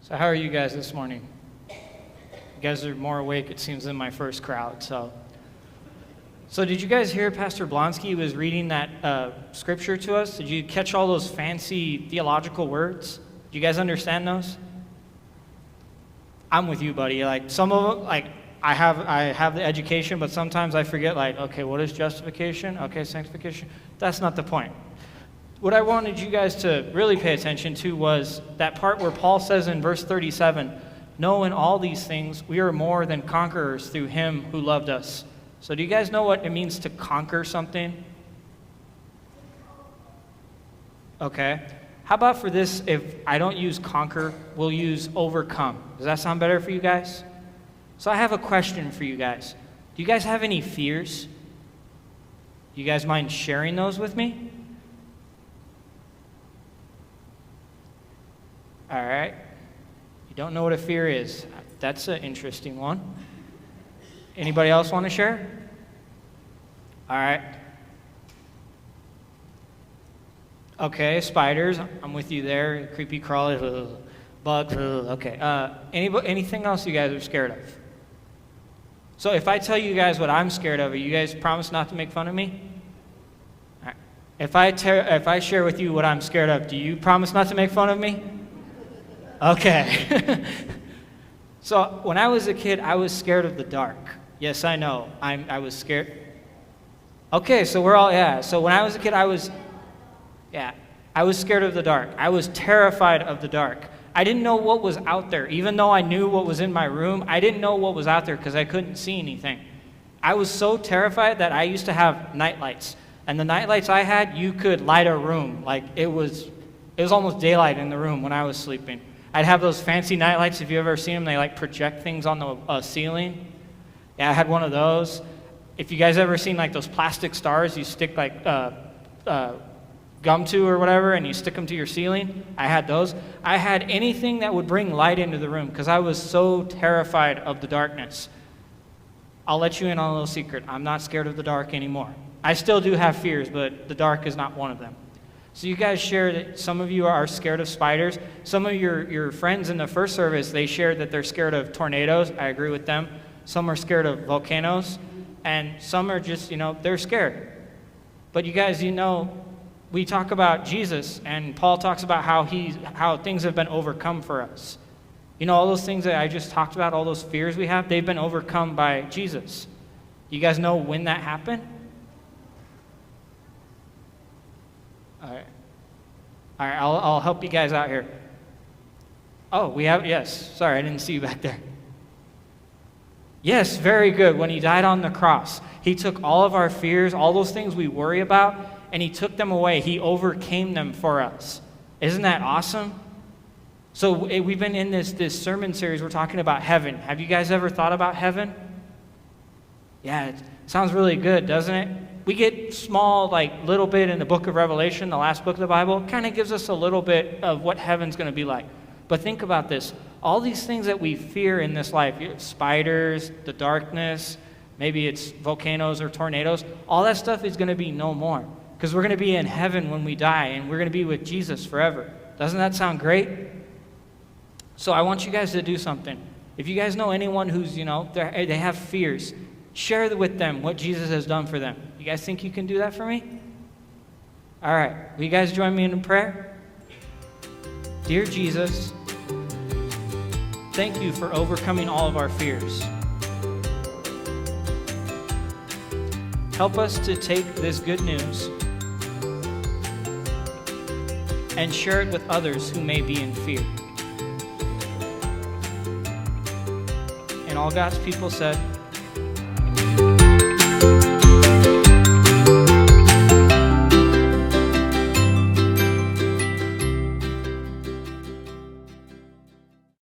So how are you guys this morning? You guys are more awake, it seems, than my first crowd. So did you guys hear Pastor Blonsky was reading that scripture to us? Did you catch all those fancy theological words? Do you guys understand those? I'm with you, buddy. Like some of them, like I have the education, but sometimes I forget. Like, okay, what is justification? Okay, sanctification. That's not the point. What I wanted you guys to really pay attention to was that part where Paul says in verse 37, "No, in all these things we are more than conquerors through him who loved us." So do you guys know what it means to conquer something? Okay. How about for this, if I don't use conquer, we'll use overcome. Does that sound better for you guys? So I have a question for you guys. Do you guys have any fears? Do you guys mind sharing those with me? All right. You don't know what a fear is. That's an interesting one. Anybody else want to share? All right. Okay, spiders. I'm with you there. Creepy crawlers. Bugs. Okay. Anything else you guys are scared of? So if I tell you guys what I'm scared of, you guys promise not to make fun of me? All right. If I share with you what I'm scared of, do you promise not to make fun of me? Okay. So when I was a kid, I was scared of the dark. Yes, I know. I was scared. Okay, so we're all, yeah. So when I was a kid, I was scared of the dark. I was terrified of the dark. I didn't know what was out there. Even though I knew what was in my room, I didn't know what was out there because I couldn't see anything. I was so terrified that I used to have night lights. And the night lights I had, you could light a room. Like it was almost daylight in the room when I was sleeping. I'd have those fancy night lights. If you've ever seen them, they like project things on the ceiling. Yeah, I had one of those. If you guys ever seen like those plastic stars you stick like gum to or whatever, and you stick them to your ceiling, I had those. I had anything that would bring light into the room because I was so terrified of the darkness. I'll let you in on a little secret. I'm not scared of the dark anymore. I still do have fears, but the dark is not one of them. So you guys shared that some of you are scared of spiders. Some of your friends in the first service, they shared that they're scared of tornadoes. I agree with them. Some are scared of volcanoes. And some are just, they're scared. But you guys, we talk about Jesus, and Paul talks about how things have been overcome for us. All those things that I just talked about, all those fears we have, they've been overcome by Jesus. You guys know when that happened? All right, I'll help you guys out here. Oh, yes. Sorry, I didn't see you back there. Yes, very good. When he died on the cross, he took all of our fears, all those things we worry about, and he took them away. He overcame them for us. Isn't that awesome? So we've been in this sermon series. We're talking about heaven. Have you guys ever thought about heaven? Yeah, it sounds really good, doesn't it? We get small, little bit in the book of Revelation, the last book of the Bible. Kind of gives us a little bit of what heaven's going to be like. But think about this. All these things that we fear in this life, spiders, the darkness, maybe it's volcanoes or tornadoes, all that stuff is going to be no more. Because we're going to be in heaven when we die, and we're going to be with Jesus forever. Doesn't that sound great? So I want you guys to do something. If you guys know anyone who's, they have fears, share with them what Jesus has done for them. You guys think you can do that for me? All right. Will you guys join me in prayer? Dear Jesus, thank you for overcoming all of our fears. Help us to take this good news and share it with others who may be in fear. And all God's people said,